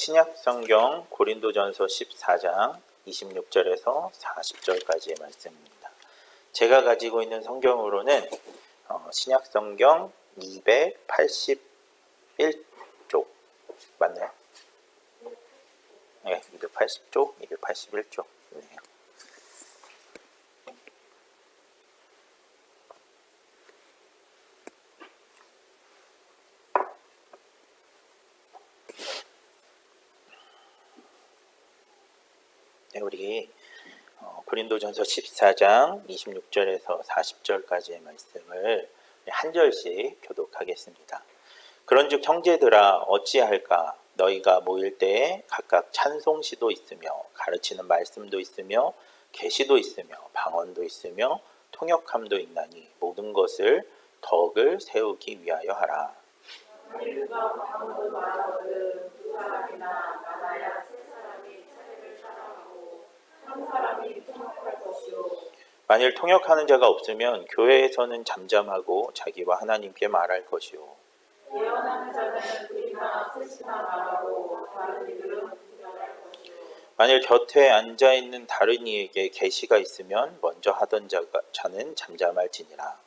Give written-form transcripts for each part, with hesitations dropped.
신약성경 고린도전서 14장 26절에서 40절까지의 말씀입니다. 제가 가지고 있는 성경으로는 신약성경 281쪽 맞나요? 네, 280쪽, 281쪽 네요. 네, 우리 고린도전서 14장 26절에서 40절까지의 말씀을 한 절씩 교독하겠습니다. 그런즉 형제들아 어찌할까? 너희가 모일 때에 각각 찬송시도 있으며 가르치는 말씀도 있으며 계시도 있으며 방언도 있으며 통역함도 있나니 모든 것을 덕을 세우기 위하여 하라. 누가 방언을 말하거든 두 사람이나 많아야 세 사람이 차례를 따라가고 한 사람이 통역할 것이요. 만일 통역하는 자가 없으면 교회에서는 잠잠하고 자기와 하나님께 말할 것이요. 예언하는 자는 둘이나 셋이나 말하고 다른 이들은 분별할 것이요. 만일 곁에 앉아있는 다른 이에게 계시가 있으면 먼저 하던 자는 잠잠할지니라.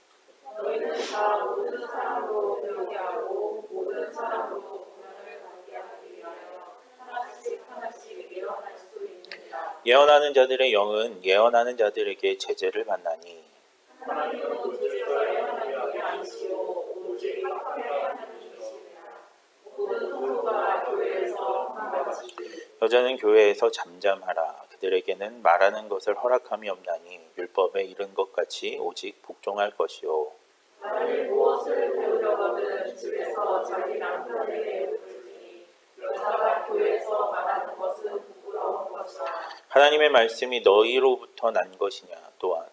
너희는 다 모든 사람으로 배우게 하고 모든 사람으로 분별을 갖게 하기 위하여 하나씩 예언할 수 있느니라. 예언하는 자들의 영은 예언하는 자들에게 제재를 받나니 하나님은 우주에서의 하나님이 아니시오 오직 하나님의 하나님이시니라. 모든 성도가 교회에서 하나같이 여자는 교회에서 잠잠하라. 그들에게는 말하는 것을 허락함이 없나니 율법에 이른 것 같이 오직 복종할 것이요. 만일 무엇을 배우려거든 집에서 자기 남편에게 물으니 여자가 교회에서 말하는 것은 부끄러운 것이라. 하나님의 말씀이 너희로부터 난 것이냐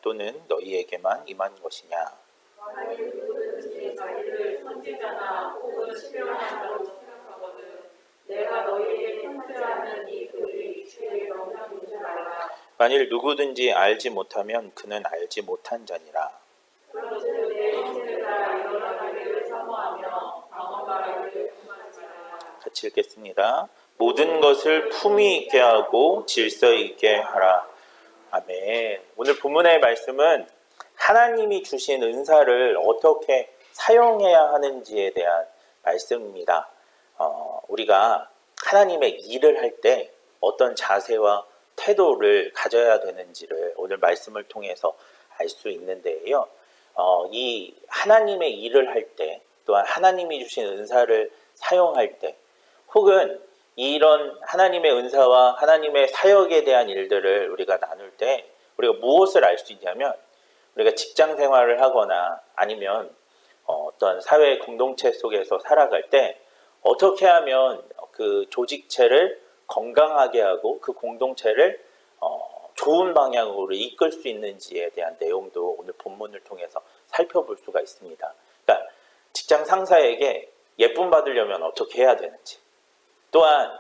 또는 너희에게만 임한 것이냐. 만일 누구든지 자기를 선지자나 혹은 신령한 자로 생각하거든 내가 너희에게 편지하는 이 글이 주의 영향인 줄 알라. 만일 누구든지 알지 못하면 그는 알지 못한 자니라. 그런즉 내 형제들아 일어나기를 사모하며 방언 말하기를 금하지 말라. 같이 읽겠습니다. 모든 것을 품위 있게 하고 질서 있게 하라. 아멘. 오늘 본문의 말씀은 하나님이 주신 은사를 어떻게 사용해야 하는지에 대한 말씀입니다. 우리가 하나님의 일을 할 때 어떤 자세와 태도를 가져야 되는지를 오늘 말씀을 통해서 알 수 있는데요. 이 하나님의 일을 할 때 또한 하나님이 주신 은사를 사용할 때 혹은 이런 하나님의 은사와 하나님의 사역에 대한 일들을 우리가 나눌 때 우리가 무엇을 알 수 있냐면 우리가 직장 생활을 하거나 아니면 어떤 사회 공동체 속에서 살아갈 때 어떻게 하면 그 조직체를 건강하게 하고 그 공동체를 좋은 방향으로 이끌 수 있는지에 대한 내용도 오늘 본문을 통해서 살펴볼 수가 있습니다. 그러니까 직장 상사에게 예쁨 받으려면 어떻게 해야 되는지 또한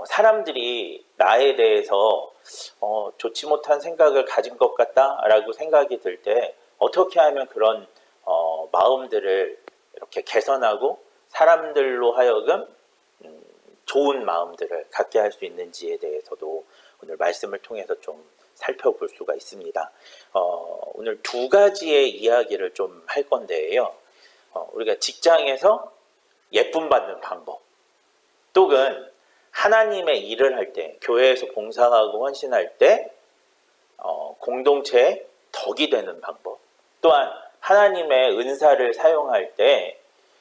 사람들이 나에 대해서 좋지 못한 생각을 가진 것 같다라고 생각이 들 때 어떻게 하면 그런 마음들을 이렇게 개선하고 사람들로 하여금 좋은 마음들을 갖게 할 수 있는지에 대해서도 오늘 말씀을 통해서 좀 살펴볼 수가 있습니다. 오늘 두 가지의 이야기를 좀 할 건데요. 우리가 직장에서 예쁨 받는 방법 또는 하나님의 일을 할 때 교회에서 봉사하고 헌신할 때 공동체의 덕이 되는 방법 또한 하나님의 은사를 사용할 때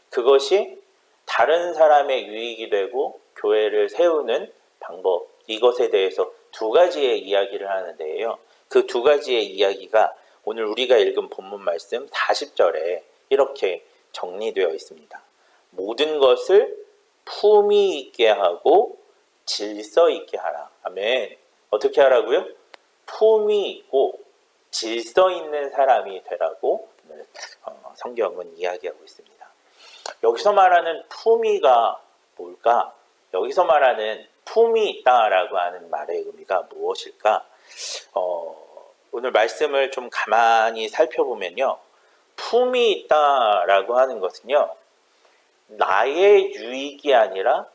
그것이 다른 사람의 유익이 되고 교회를 세우는 방법 이것에 대해서 두 가지의 이야기를 하는데요. 그 두 가지의 이야기가 오늘 우리가 읽은 본문 말씀 40절에 이렇게 정리되어 있습니다. 모든 것을 품위 있게 하고 질서 있게 하라. 아멘. 어떻게 하라고요? 품위 있고 질서 있는 사람이 되라고 오늘 성경은 이야기하고 있습니다. 여기서 말하는 품위가 뭘까? 여기서 말하는 품이 있다라고 하는 말의 의미가 무엇일까? 오늘 말씀을 좀 가만히 살펴보면요. 품이 있다라고 하는 것은요. 나의 유익이 아니라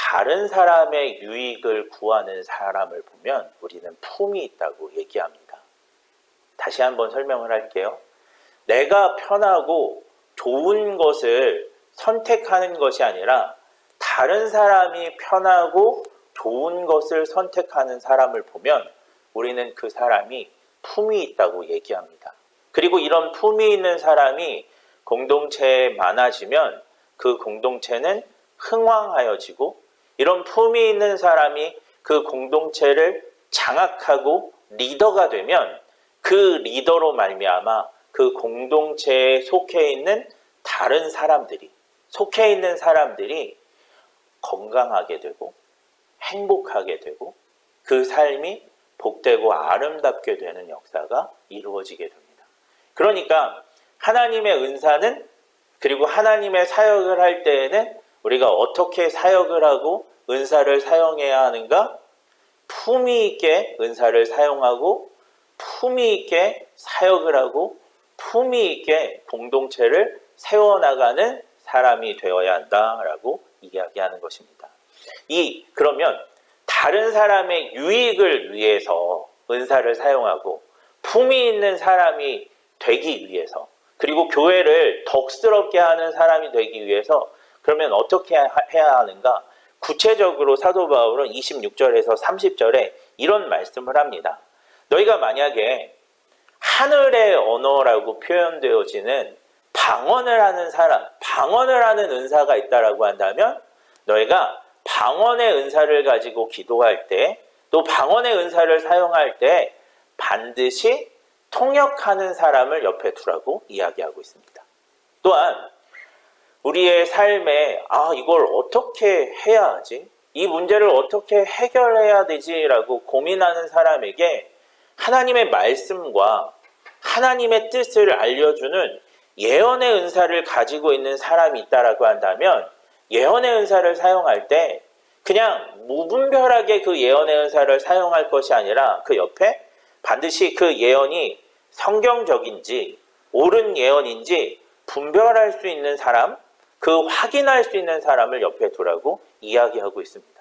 다른 사람의 유익을 구하는 사람을 보면 우리는 품이 있다고 얘기합니다. 다시 한번 설명을 할게요. 내가 편하고 좋은 것을 선택하는 것이 아니라 다른 사람이 편하고 좋은 것을 선택하는 사람을 보면 우리는 그 사람이 품이 있다고 얘기합니다. 그리고 이런 품이 있는 사람이 공동체에 많아지면 그 공동체는 흥왕하여지고, 이런 품이 있는 사람이 그 공동체를 장악하고 리더가 되면 그 리더로 말미암아 그 공동체에 속해 있는 다른 사람들이, 속해 있는 사람들이 건강하게 되고 행복하게 되고 그 삶이 복되고 아름답게 되는 역사가 이루어지게 됩니다. 그러니까 하나님의 은사는, 그리고 하나님의 사역을 할 때에는 우리가 어떻게 사역을 하고 은사를 사용해야 하는가? 품위 있게 은사를 사용하고 품위 있게 사역을 하고 품위 있게 공동체를 세워나가는 사람이 되어야 한다라고 이야기하는 것입니다. 그러면 다른 사람의 유익을 위해서 은사를 사용하고 품위 있는 사람이 되기 위해서, 그리고 교회를 덕스럽게 하는 사람이 되기 위해서 그러면 어떻게 해야 하는가? 구체적으로 사도 바울은 26절에서 30절에 이런 말씀을 합니다. 너희가 만약에 하늘의 언어라고 표현되어지는 방언을 하는 사람, 방언을 하는 은사가 있다라고 한다면 너희가 방언의 은사를 가지고 기도할 때, 또 방언의 은사를 사용할 때 반드시 통역하는 사람을 옆에 두라고 이야기하고 있습니다. 또한 우리의 삶에 이걸 어떻게 해야 하지? 이 문제를 어떻게 해결해야 되지라고 고민하는 사람에게 하나님의 말씀과 하나님의 뜻을 알려주는 예언의 은사를 가지고 있는 사람이 있다라고 한다면 예언의 은사를 사용할 때 그냥 무분별하게 그 예언의 은사를 사용할 것이 아니라 그 옆에 반드시 그 예언이 성경적인지 옳은 예언인지 분별할 수 있는 사람, 그 확인할 수 있는 사람을 옆에 두라고 이야기하고 있습니다.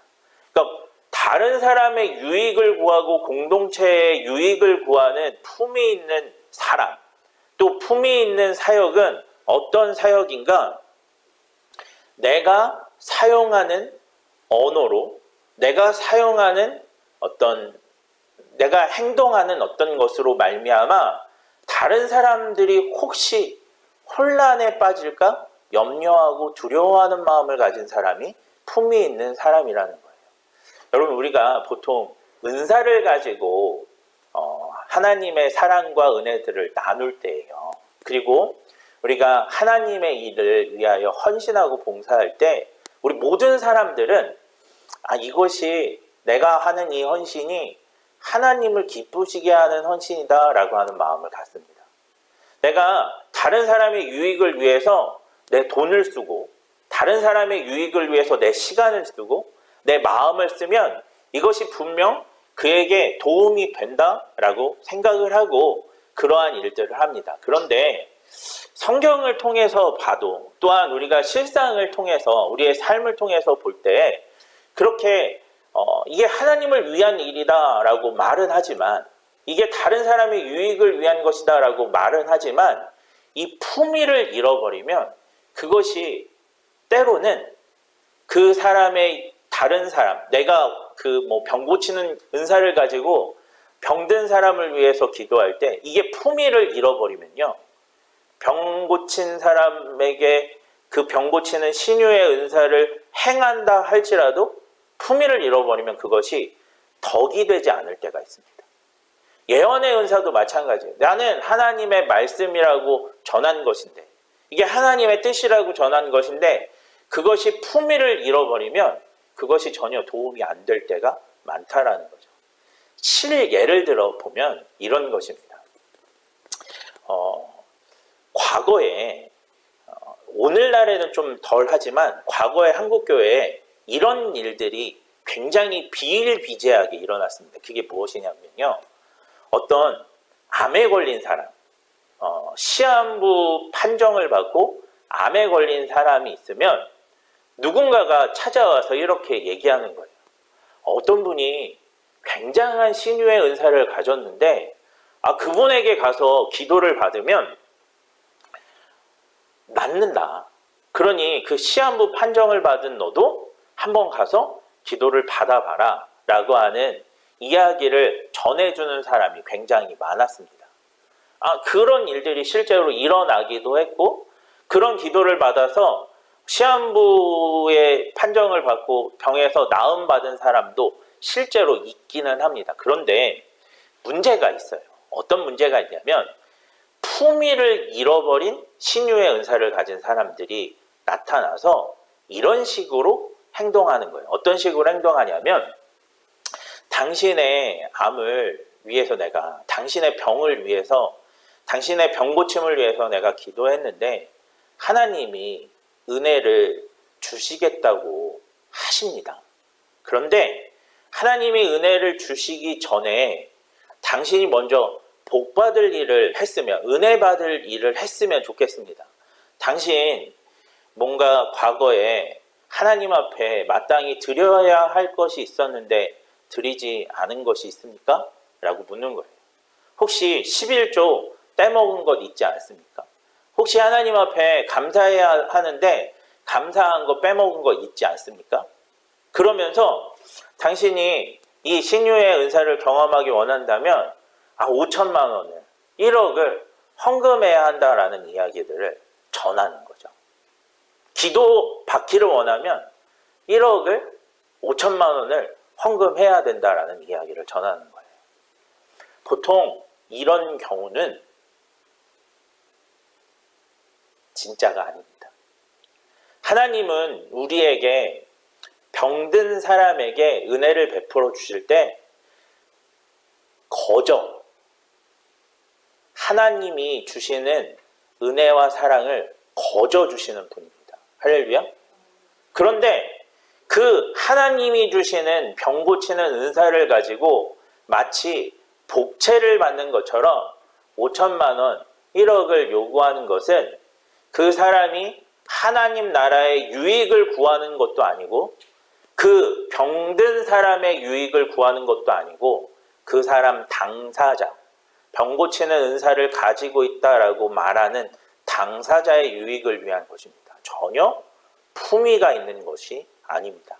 그러니까 다른 사람의 유익을 구하고 공동체의 유익을 구하는 품이 있는 사람, 또 품이 있는 사역은 어떤 사역인가? 내가 사용하는 언어로, 내가 사용하는 내가 행동하는 어떤 것으로 말미암아 다른 사람들이 혹시 혼란에 빠질까 염려하고 두려워하는 마음을 가진 사람이 품이 있는 사람이라는 거예요. 여러분, 우리가 보통 은사를 가지고 하나님의 사랑과 은혜들을 나눌 때예요. 그리고 우리가 하나님의 일을 위하여 헌신하고 봉사할 때 우리 모든 사람들은 이것이 내가 하는 이 헌신이 하나님을 기쁘시게 하는 헌신이다라고 하는 마음을 갖습니다. 내가 다른 사람의 유익을 위해서 내 돈을 쓰고 다른 사람의 유익을 위해서 내 시간을 쓰고 내 마음을 쓰면 이것이 분명 그에게 도움이 된다라고 생각을 하고 그러한 일들을 합니다. 그런데 성경을 통해서 봐도, 또한 우리가 실상을 통해서 우리의 삶을 통해서 볼 때 그렇게 이게 하나님을 위한 일이다라고 말은 하지만, 이게 다른 사람의 유익을 위한 것이다라고 말은 하지만 이 품위를 잃어버리면 그것이 때로는 그 사람의 다른 사람, 내가 병 고치는 은사를 가지고 병든 사람을 위해서 기도할 때 이게 품위를 잃어버리면요, 병 고친 사람에게 그 병 고치는 신유의 은사를 행한다 할지라도 품위를 잃어버리면 그것이 덕이 되지 않을 때가 있습니다. 예언의 은사도 마찬가지예요. 나는 하나님의 말씀이라고 전한 것인데, 이게 하나님의 뜻이라고 전한 것인데 그것이 품위를 잃어버리면 그것이 전혀 도움이 안 될 때가 많다라는 거죠. 예를 들어 보면 이런 것입니다. 과거에, 오늘날에는 좀 덜 하지만 과거에 한국교회에 이런 일들이 굉장히 비일비재하게 일어났습니다. 그게 무엇이냐면요, 어떤 암에 걸린 사람, 시한부 판정을 받고 암에 걸린 사람이 있으면 누군가가 찾아와서 이렇게 얘기하는 거예요. 어떤 분이 굉장한 신유의 은사를 가졌는데 그분에게 가서 기도를 받으면 낫는다. 그러니 그 시한부 판정을 받은 너도 한번 가서 기도를 받아봐라 라고 하는 이야기를 전해주는 사람이 굉장히 많았습니다. 그런 일들이 실제로 일어나기도 했고, 그런 기도를 받아서 시한부의 판정을 받고 병에서 나음받은 사람도 실제로 있기는 합니다. 그런데 문제가 있어요. 어떤 문제가 있냐면 품위를 잃어버린 신유의 은사를 가진 사람들이 나타나서 이런 식으로 행동하는 거예요. 어떤 식으로 행동하냐면 당신의 암을 위해서 내가, 당신의 병을 위해서, 당신의 병 고침을 위해서 내가 기도했는데 하나님이 은혜를 주시겠다고 하십니다. 그런데 하나님이 은혜를 주시기 전에 당신이 먼저 복 받을 일을 했으면, 은혜 받을 일을 했으면 좋겠습니다. 당신 뭔가 과거에 하나님 앞에 마땅히 드려야 할 것이 있었는데 드리지 않은 것이 있습니까? 라고 묻는 거예요. 혹시 11조 떼먹은 것 있지 않습니까? 혹시 하나님 앞에 감사해야 하는데 감사한 거 빼먹은 거 있지 않습니까? 그러면서 당신이 이 신유의 은사를 경험하기 원한다면 5천만 원을, 1억을 헌금해야 한다라는 이야기들을 전하는 거죠. 기도 받기를 원하면 1억을 5천만 원을 헌금해야 된다라는 이야기를 전하는 거예요. 보통 이런 경우는 진짜가 아닙니다. 하나님은 우리에게 병든 사람에게 은혜를 베풀어 주실 때 거저 하나님이 주시는 은혜와 사랑을 거저 주시는 분입니다. 할렐루야. 그런데 그 하나님이 주시는 병 고치는 은사를 가지고 마치 복채를 받는 것처럼 5천만 원, 1억을 요구하는 것은 그 사람이 하나님 나라의 유익을 구하는 것도 아니고, 그 병든 사람의 유익을 구하는 것도 아니고, 그 사람 당사자, 병 고치는 은사를 가지고 있다라고 말하는 당사자의 유익을 위한 것입니다. 전혀 품위가 있는 것이 아닙니다.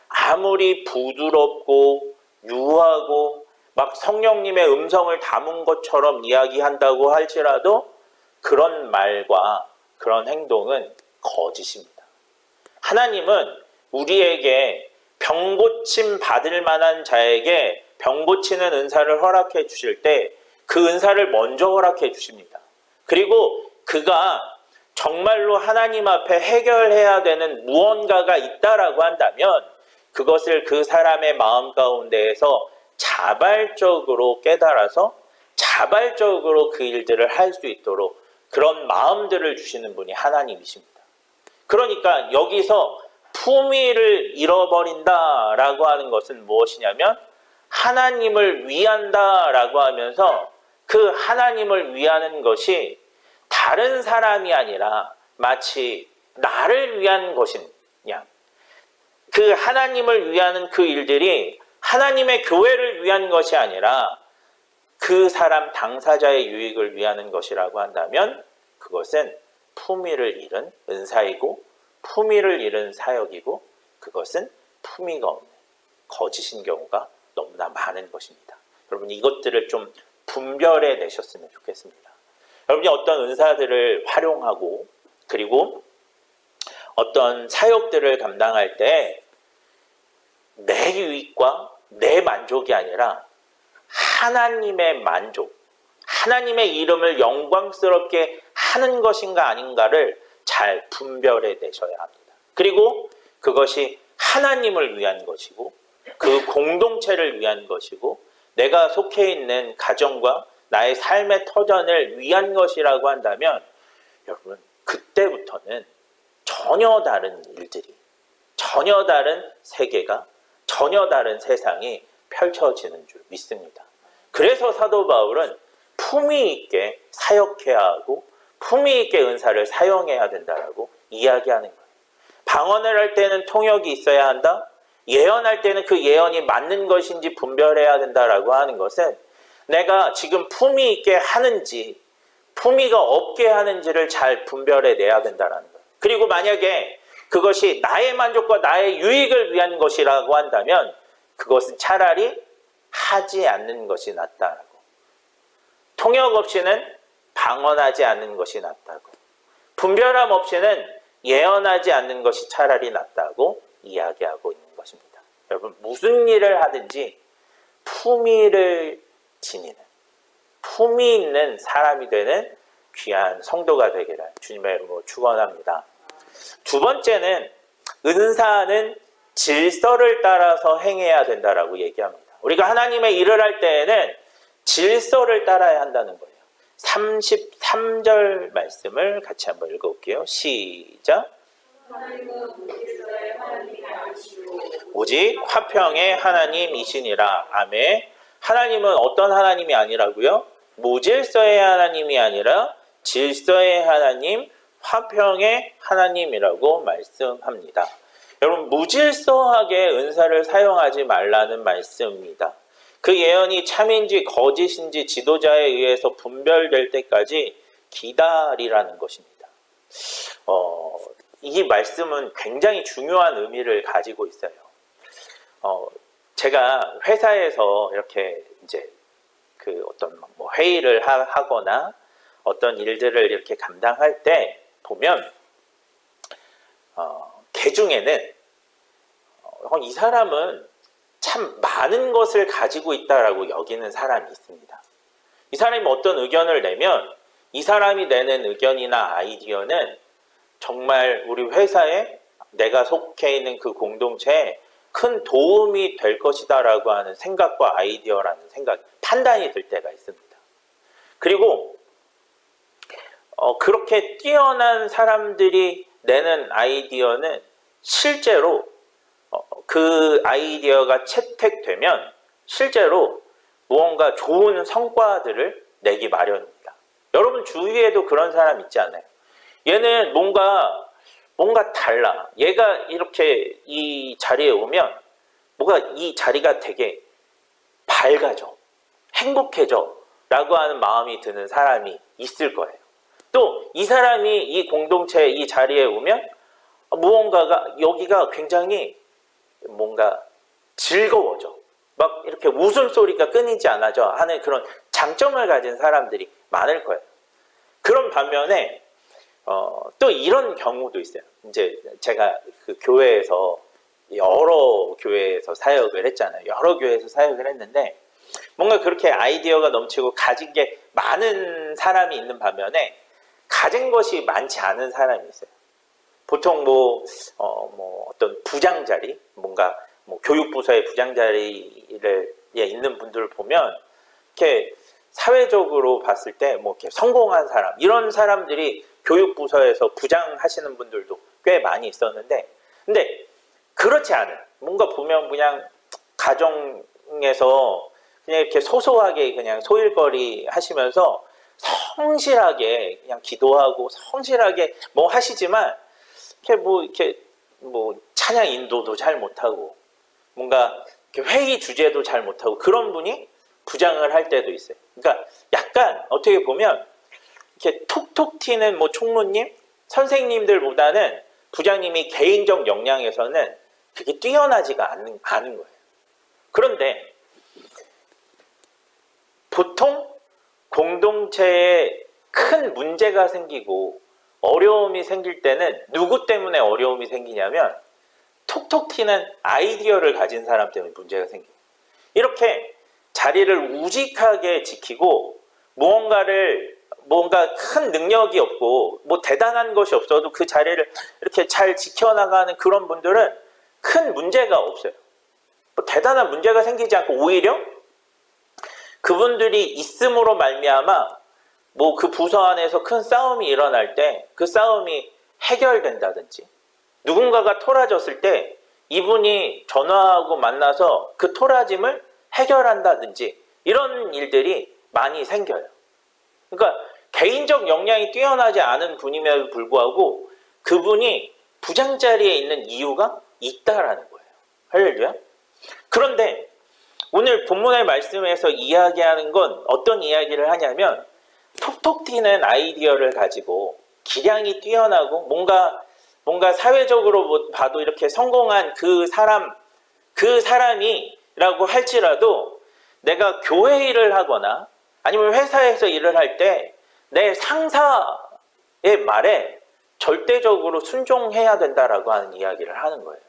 아무리 부드럽고 유하고 막 성령님의 음성을 담은 것처럼 이야기한다고 할지라도 그런 말과 그런 행동은 거짓입니다. 하나님은 우리에게 병 고침 받을 만한 자에게 병 고치는 은사를 허락해 주실 때 그 은사를 먼저 허락해 주십니다. 그리고 그가 정말로 하나님 앞에 해결해야 되는 무언가가 있다라고 한다면 그것을 그 사람의 마음 가운데에서 자발적으로 깨달아서 자발적으로 그 일들을 할 수 있도록 그런 마음들을 주시는 분이 하나님이십니다. 그러니까 여기서 품위를 잃어버린다라고 하는 것은 무엇이냐면 하나님을 위한다라고 하면서 그 하나님을 위하는 것이 다른 사람이 아니라 마치 나를 위한 것이냐. 그 하나님을 위하는 그 일들이 하나님의 교회를 위한 것이 아니라 그 사람 당사자의 유익을 위하는 것이라고 한다면 그것은 품위를 잃은 은사이고 품위를 잃은 사역이고 그것은 품위가 없는 거짓인 경우가 너무나 많은 것입니다. 여러분 이것들을 좀 분별해 내셨으면 좋겠습니다. 여러분이 어떤 은사들을 활용하고 그리고 어떤 사역들을 감당할 때 내 유익과 내 만족이 아니라 하나님의 만족, 하나님의 이름을 영광스럽게 하는 것인가 아닌가를 잘 분별해 내셔야 합니다. 그리고 그것이 하나님을 위한 것이고 그 공동체를 위한 것이고 내가 속해 있는 가정과 나의 삶의 터전을 위한 것이라고 한다면 여러분 그때부터는 전혀 다른 일들이, 전혀 다른 세계가, 전혀 다른 세상이 펼쳐지는 줄 믿습니다. 그래서 사도 바울은 품위 있게 사역해야 하고 품위 있게 은사를 사용해야 된다라고 이야기하는 거예요. 방언을 할 때는 통역이 있어야 한다. 예언할 때는 그 예언이 맞는 것인지 분별해야 된다라고 하는 것은 내가 지금 품위 있게 하는지 품위가 없게 하는지를 잘 분별해내야 된다는 거예요. 그리고 만약에 그것이 나의 만족과 나의 유익을 위한 것이라고 한다면 그것은 차라리 하지 않는 것이 낫다라고. 통역 없이는 방언하지 않는 것이 낫다고. 분별함 없이는 예언하지 않는 것이 차라리 낫다고 이야기하고 있는 것입니다. 여러분, 무슨 일을 하든지 품위를 지니는, 품위 있는 사람이 되는 귀한 성도가 되기를 주님의 이름으로 축원합니다. 두 번째는 은사는 질서를 따라서 행해야 된다라고 얘기합니다. 우리가 하나님의 일을 할 때에는 질서를 따라야 한다는 거예요. 33절 말씀을 같이 한번 읽어볼게요. 시작. 하나님은 무질서의 하나님이 아니시고 오직 화평의 하나님이시니라. 아멘. 하나님은 어떤 하나님이 아니라고요? 무질서의 하나님이 아니라 질서의 하나님, 화평의 하나님이라고 말씀합니다. 여러분, 무질서하게 은사를 사용하지 말라는 말씀입니다. 그 예언이 참인지 거짓인지 지도자에 의해서 분별될 때까지 기다리라는 것입니다. 이 말씀은 굉장히 중요한 의미를 가지고 있어요. 제가 회사에서 이렇게 이제 그 어떤 뭐 회의를 하거나 어떤 일들을 이렇게 감당할 때 보면 개 중에는 이 사람은 참 많은 것을 가지고 있다라고 여기는 사람이 있습니다. 이 사람이 어떤 의견을 내면 이 사람이 내는 의견이나 아이디어는 정말 우리 회사에 내가 속해 있는 그 공동체에 큰 도움이 될 것이다라고 하는 생각과 아이디어라는 생각, 판단이 들 때가 있습니다. 그리고 그렇게 뛰어난 사람들이 내는 아이디어는 실제로 그 아이디어가 채택되면 실제로 무언가 좋은 성과들을 내기 마련입니다. 여러분 주위에도 그런 사람 있지 않아요? 얘는 뭔가 달라. 얘가 이렇게 이 자리에 오면 뭔가 이 자리가 되게 밝아져, 행복해져 라고 하는 마음이 드는 사람이 있을 거예요. 또 이 사람이 이 공동체 이 자리에 오면 무언가가 여기가 굉장히 뭔가 즐거워져. 막 이렇게 웃음소리가 끊이지 않아져 하는 그런 장점을 가진 사람들이 많을 거예요. 그런 반면에 또 이런 경우도 있어요. 이제 제가 그 교회에서 여러 교회에서 사역을 했잖아요. 여러 교회에서 사역을 했는데 뭔가 그렇게 아이디어가 넘치고 가진 게 많은 사람이 있는 반면에 가진 것이 많지 않은 사람이 있어요. 보통 어떤 부장 자리, 뭔가 교육부서의 부장 자리에 있는 분들을 보면 이렇게 사회적으로 봤을 때 이렇게 성공한 사람, 이런 사람들이 교육부서에서 부장 하시는 분들도 꽤 많이 있었는데, 근데 그렇지 않은, 뭔가 보면 그냥 가정에서 그냥 이렇게 소소하게 그냥 소일거리 하시면서 성실하게 그냥 기도하고 성실하게 하시지만 이렇게 찬양 인도도 잘 못하고 뭔가 회의 주제도 잘 못하고 그런 분이 부장을 할 때도 있어요. 그러니까 약간 어떻게 보면 이렇게 톡톡 튀는 총무님, 선생님들보다는 부장님이 개인적 역량에서는 그게 뛰어나지가 않은 거예요. 그런데 보통 공동체에 큰 문제가 생기고 어려움이 생길 때는 누구 때문에 어려움이 생기냐면 톡톡 튀는 아이디어를 가진 사람 때문에 문제가 생겨요. 이렇게 자리를 우직하게 지키고 뭔가 큰 능력이 없고 대단한 것이 없어도 그 자리를 이렇게 잘 지켜나가는 그런 분들은 큰 문제가 없어요. 대단한 문제가 생기지 않고 오히려 그분들이 있음으로 말미암아 그 부서 안에서 큰 싸움이 일어날 때 그 싸움이 해결된다든지 누군가가 토라졌을 때 이분이 전화하고 만나서 그 토라짐을 해결한다든지 이런 일들이 많이 생겨요. 그러니까 개인적 역량이 뛰어나지 않은 분임에도 불구하고 그분이 부장 자리에 있는 이유가 있다라는 거예요. 할렐루야. 그런데 오늘 본문의 말씀에서 이야기하는 건 어떤 이야기를 하냐면 톡톡 튀는 아이디어를 가지고 기량이 뛰어나고 뭔가 사회적으로 봐도 이렇게 성공한 그 사람이라고 할지라도 내가 교회 일을 하거나 아니면 회사에서 일을 할 때 내 상사의 말에 절대적으로 순종해야 된다라고 하는 이야기를 하는 거예요.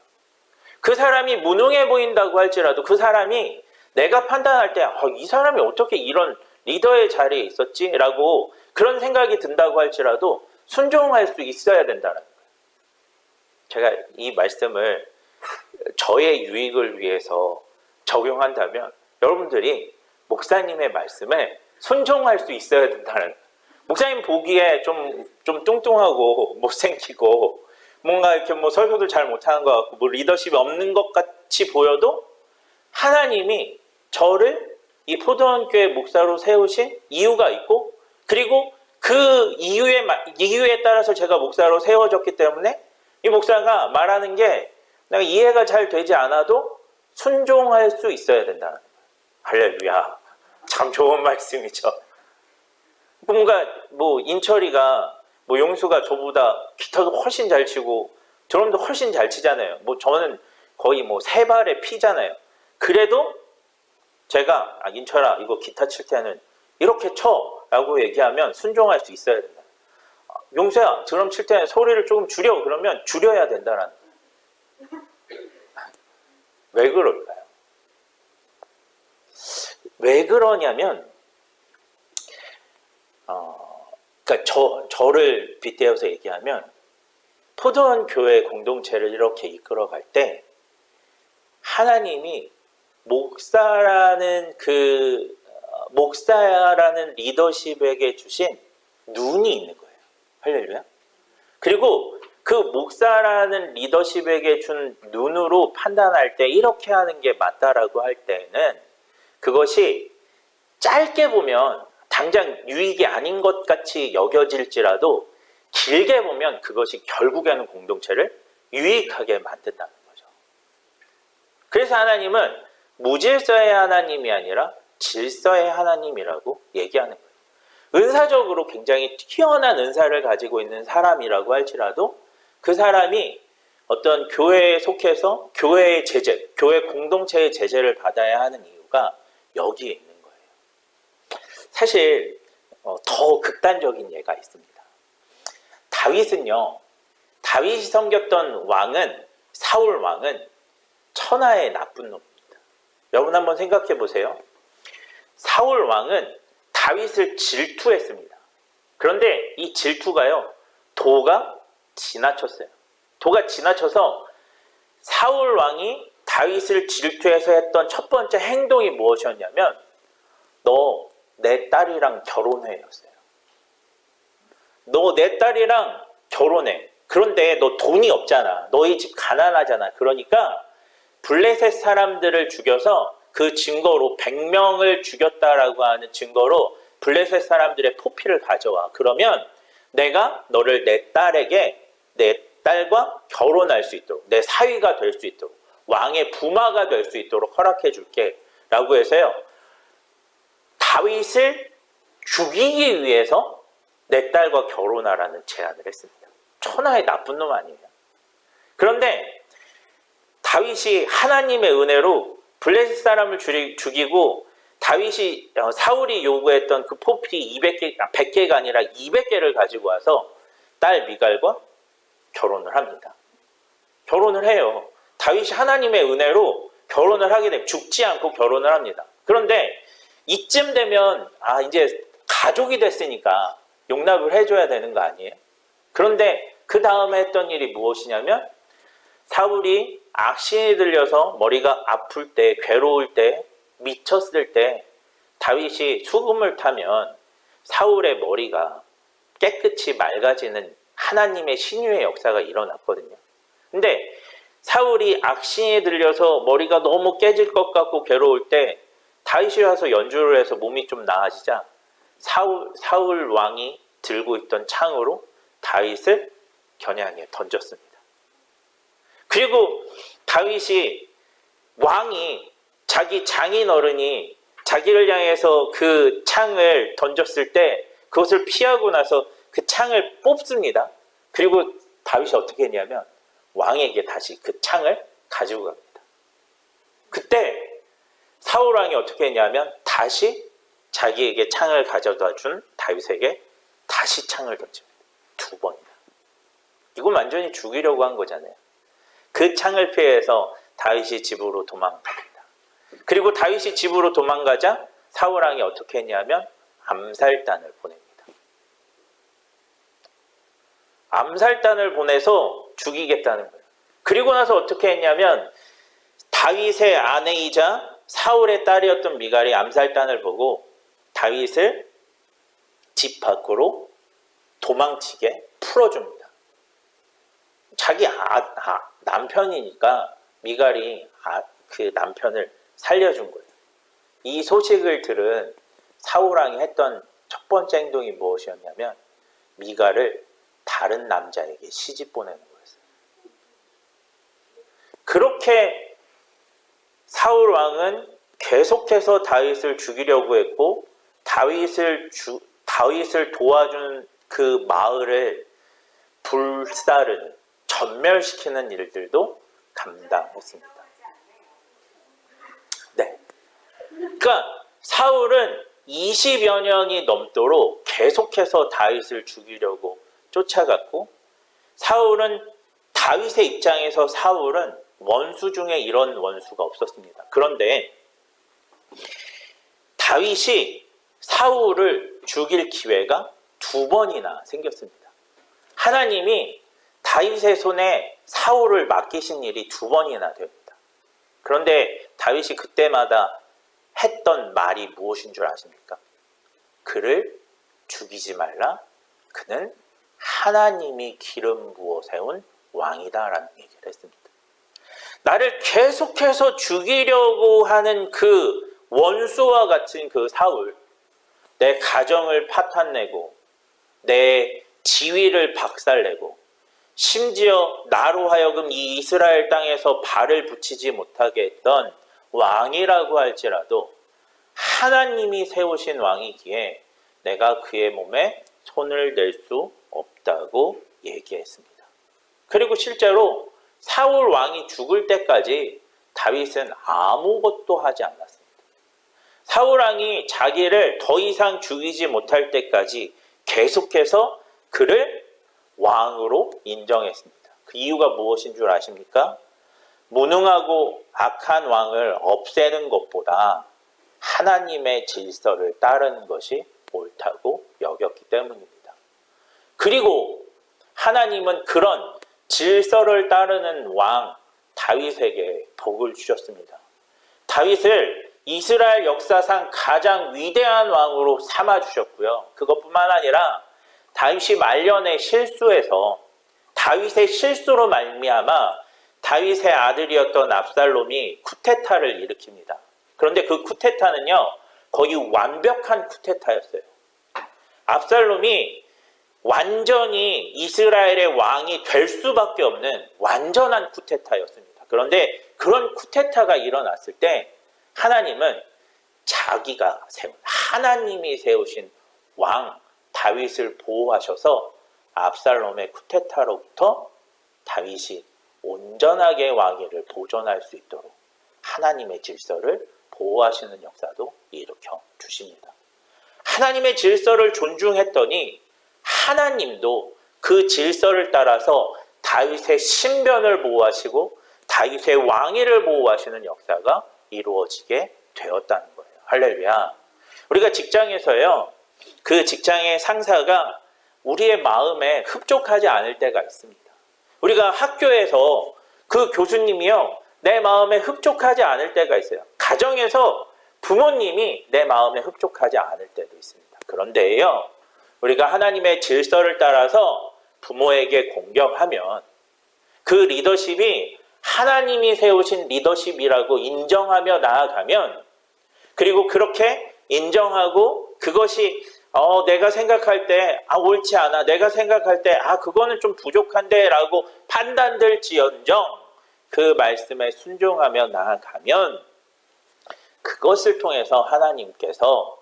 그 사람이 무능해 보인다고 할지라도 그 사람이 내가 판단할 때 이 사람이 어떻게 이런 리더의 자리에 있었지? 라고 그런 생각이 든다고 할지라도 순종할 수 있어야 된다는 거예요. 제가 이 말씀을 저의 유익을 위해서 적용한다면 여러분들이 목사님의 말씀에 순종할 수 있어야 된다는 거예요. 목사님 보기에 좀 뚱뚱하고 못생기고 뭔가 이렇게 설교도 잘 못하는 것 같고 리더십이 없는 것 같이 보여도 하나님이 저를 이 포도원교회 목사로 세우신 이유가 있고 그리고 그 이유에 따라서 제가 목사로 세워졌기 때문에 이 목사가 말하는 게 내가 이해가 잘 되지 않아도 순종할 수 있어야 된다는 거예요. 할렐루야. 참 좋은 말씀이죠. 뭔가 인철이가 용수가 저보다 기타도 훨씬 잘 치고 드럼도 훨씬 잘 치잖아요. 저는 거의 3발의 피잖아요. 그래도 제가 인철아 이거 기타 칠 때는 이렇게 쳐 라고 얘기하면 순종할 수 있어야 된다. 용수야 드럼 칠 때는 소리를 조금 줄여 그러면 줄여야 된다라는 거예요. 왜 그럴까요? 왜 그러냐면 그러니까 저를 빗대어서 얘기하면 포도원 교회 공동체를 이렇게 이끌어갈 때 하나님이 목사라는 리더십에게 주신 눈이 있는 거예요. 할렐루야. 그리고 그 목사라는 리더십에게 준 눈으로 판단할 때 이렇게 하는 게 맞다라고 할 때는 그것이 짧게 보면 당장 유익이 아닌 것 같이 여겨질지라도 길게 보면 그것이 결국에는 공동체를 유익하게 만든다는 거죠. 그래서 하나님은 무질서의 하나님이 아니라 질서의 하나님이라고 얘기하는 거예요. 은사적으로 굉장히 뛰어난 은사를 가지고 있는 사람이라고 할지라도 그 사람이 어떤 교회에 속해서 교회의 제재, 교회 공동체의 제재를 받아야 하는 이유가 여기에 있는 거예요. 사실 더 극단적인 예가 있습니다. 다윗이 섬겼던 왕은 사울 왕은 천하의 나쁜 놈입니다. 여러분 한번 생각해 보세요. 사울 왕은 다윗을 질투했습니다. 그런데 이 질투가요, 도가 지나쳤어요. 도가 지나쳐서 사울 왕이 다윗을 질투해서 했던 첫 번째 행동이 무엇이었냐면 너 내 딸이랑 결혼해였어요. 너 내 딸이랑 결혼해. 그런데 너 돈이 없잖아. 너희 집 가난하잖아. 그러니까 블레셋 사람들을 죽여서 그 증거로 100명을 죽였다라고 하는 증거로 블레셋 사람들의 포피를 가져와. 그러면 내가 너를 내 딸과 결혼할 수 있도록, 내 사위가 될 수 있도록, 왕의 부마가 될 수 있도록 허락해 줄게 라고 해서요, 다윗을 죽이기 위해서 내 딸과 결혼하라는 제안을 했습니다. 천하의 나쁜 놈 아니에요. 그런데 다윗이 하나님의 은혜로 블레셋 사람을 죽이고 다윗이 사울이 요구했던 그 포피 100개가 아니라 200개를 가지고 와서 딸 미갈과 결혼을 합니다. 결혼을 해요. 다윗이 하나님의 은혜로 결혼을 하게 되면 죽지 않고 결혼을 합니다. 그런데 이쯤 되면 이제 가족이 됐으니까 용납을 해줘야 되는 거 아니에요? 그런데 그 다음에 했던 일이 무엇이냐면 사울이 악신이 들려서 머리가 아플 때, 괴로울 때, 미쳤을 때 다윗이 수금을 타면 사울의 머리가 깨끗이 맑아지는 하나님의 신유의 역사가 일어났거든요. 근데 사울이 악신이 들려서 머리가 너무 깨질 것 같고 괴로울 때 다윗이 와서 연주를 해서 몸이 좀 나아지자 사울 왕이 들고 있던 창으로 다윗을 겨냥해 던졌습니다. 그리고 다윗이 왕이 자기 장인 어른이 자기를 향해서 그 창을 던졌을 때 그것을 피하고 나서 그 창을 뽑습니다. 그리고 다윗이 어떻게 했냐면 왕에게 다시 그 창을 가지고 갑니다. 그때 사울 왕이 어떻게 했냐면 다시 자기에게 창을 가져다 준 다윗에게 다시 창을 던집니다. 2번이나. 이건 완전히 죽이려고 한 거잖아요. 그 창을 피해서 다윗이 집으로 도망갑니다. 그리고 다윗이 집으로 도망가자 사울 왕이 어떻게 했냐면 암살단을 보냅니다. 암살단을 보내서 죽이겠다는 거예요. 그리고 나서 어떻게 했냐면 다윗의 아내이자 사울의 딸이었던 미갈이 암살단을 보고 다윗을 집 밖으로 도망치게 풀어줍니다. 자기 남편이니까 미갈이 그 남편을 살려준 거예요. 이 소식을 들은 사울 왕이 했던 첫 번째 행동이 무엇이었냐면 미갈을 다른 남자에게 시집 보내는 거였어요. 그렇게 사울 왕은 계속해서 다윗을 죽이려고 했고 다윗을 도와준 그 마을을 불사르는 전멸시키는 일들도 감당했습니다. 네. 그러니까 사울은 20여 년이 넘도록 계속해서 다윗을 죽이려고 쫓아갔고 사울은 다윗의 입장에서 사울은 원수 중에 이런 원수가 없었습니다. 그런데 다윗이 사울을 죽일 기회가 2번이나 생겼습니다. 하나님이 다윗의 손에 사울을 맡기신 일이 2번이나 됩니다. 그런데 다윗이 그때마다 했던 말이 무엇인 줄 아십니까? 그를 죽이지 말라. 그는 하나님이 기름 부어 세운 왕이다라는 얘기를 했습니다. 나를 계속해서 죽이려고 하는 그 원수와 같은 그 사울, 내 가정을 파탄내고 내 지위를 박살내고 심지어 나로 하여금 이 이스라엘 땅에서 발을 붙이지 못하게 했던 왕이라고 할지라도 하나님이 세우신 왕이기에 내가 그의 몸에 손을 댈 수 없다고 얘기했습니다. 그리고 실제로 사울 왕이 죽을 때까지 다윗은 아무것도 하지 않았습니다. 사울 왕이 자기를 더 이상 죽이지 못할 때까지 계속해서 그를 왕으로 인정했습니다. 그 이유가 무엇인 줄 아십니까? 무능하고 악한 왕을 없애는 것보다 하나님의 질서를 따르는 것이 옳다고 여겼기 때문입니다. 그리고 하나님은 그런 질서를 따르는 왕 다윗에게 복을 주셨습니다. 다윗을 이스라엘 역사상 가장 위대한 왕으로 삼아주셨고요. 그것뿐만 아니라 다윗이 말년에 실수해서 다윗의 실수로 말미암아 다윗의 아들이었던 압살롬이 쿠데타를 일으킵니다. 그런데 그 쿠데타는요 거의 완벽한 쿠데타였어요. 압살롬이 완전히 이스라엘의 왕이 될 수밖에 없는 완전한 쿠데타였습니다. 그런데 그런 쿠데타가 일어났을 때 하나님은 자기가 세운 하나님이 세우신 왕 다윗을 보호하셔서 압살롬의 쿠데타로부터 다윗이 온전하게 왕위를 보존할 수 있도록 하나님의 질서를 보호하시는 역사도 일으켜 주십니다. 하나님의 질서를 존중했더니 하나님도 그 질서를 따라서 다윗의 신변을 보호하시고 다윗의 왕위를 보호하시는 역사가 이루어지게 되었다는 거예요. 할렐루야. 우리가 직장에서요, 그 직장의 상사가 우리의 마음에 흡족하지 않을 때가 있습니다. 우리가 학교에서 그 교수님이요, 내 마음에 흡족하지 않을 때가 있어요. 가정에서 부모님이 내 마음에 흡족하지 않을 때도 있습니다. 그런데요, 우리가 하나님의 질서를 따라서 부모에게 공경하면 그 리더십이 하나님이 세우신 리더십이라고 인정하며 나아가면, 그리고 그렇게 인정하고 그것이 내가 생각할 때 옳지 않아, 내가 생각할 때 그거는 좀 부족한데 라고 판단될지언정 그 말씀에 순종하며 나아가면 그것을 통해서 하나님께서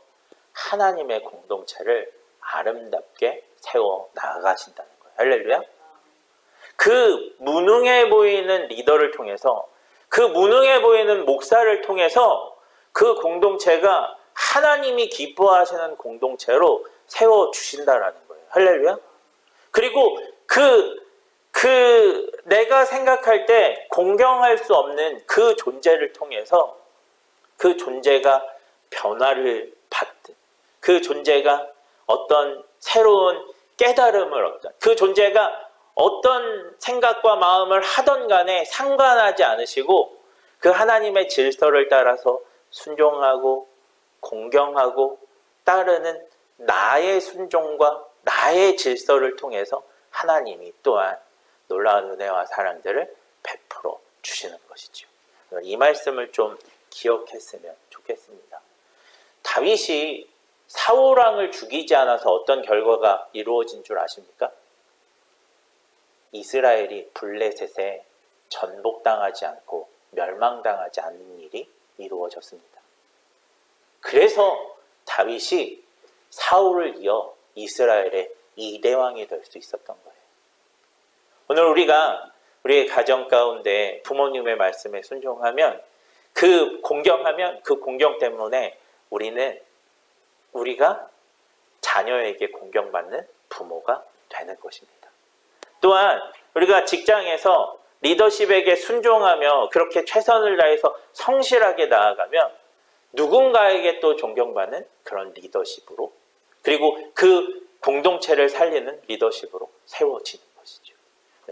하나님의 공동체를 아름답게 세워 나아가신다는 거예요. 할렐루야. 그 무능해 보이는 리더를 통해서, 그 무능해 보이는 목사를 통해서 그 공동체가 하나님이 기뻐하시는 공동체로 세워주신다라는 거예요. 할렐루야. 그리고 내가 생각할 때 공경할 수 없는 그 존재를 통해서 그 존재가 변화를 받든, 그 존재가 어떤 새로운 깨달음을 얻든, 그 존재가 어떤 생각과 마음을 하던 간에 상관하지 않으시고 그 하나님의 질서를 따라서 순종하고 공경하고 따르는 나의 순종과 나의 질서를 통해서 하나님이 또한 놀라운 은혜와 사랑들을 베풀어 주시는 것이죠. 이 말씀을 좀 기억했으면 좋겠습니다. 다윗이 사울왕을 죽이지 않아서 어떤 결과가 이루어진 줄 아십니까? 이스라엘이 블레셋에 전복당하지 않고 멸망당하지 않는 일이 이루어졌습니다. 그래서 다윗이 사울을 이어 이스라엘의 2대 왕이 될 수 있었던 거예요. 오늘 우리가 우리의 가정 가운데 부모님의 말씀에 순종하면, 공경하면 그 공경 때문에 우리가 자녀에게 공경받는 부모가 되는 것입니다. 또한 우리가 직장에서 리더십에게 순종하며 그렇게 최선을 다해서 성실하게 나아가면 누군가에게 또 존경받는 그런 리더십으로, 그리고 그 공동체를 살리는 리더십으로 세워지는 것이죠.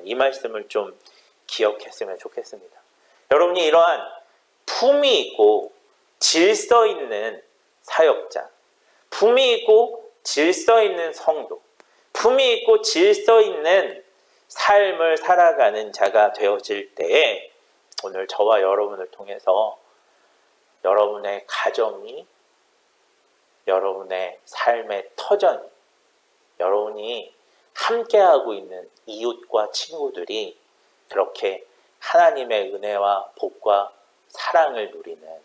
이 말씀을 좀 기억했으면 좋겠습니다. 여러분이 이러한 품이 있고 질서 있는 사역자, 품이 있고 질서 있는 성도, 품이 있고 질서 있는 삶을 살아가는 자가 되어질 때에 오늘 저와 여러분을 통해서 여러분의 가정이, 여러분의 삶의 터전이, 여러분이 함께하고 있는 이웃과 친구들이 그렇게 하나님의 은혜와 복과 사랑을 누리는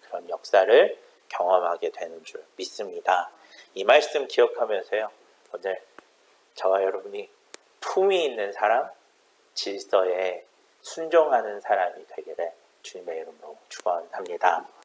그런 역사를 경험하게 되는 줄 믿습니다. 이 말씀 기억하면서요, 오늘 저와 여러분이 품이 있는 사람, 질서에 순종하는 사람이 되기를 주님의 이름으로 축원합니다.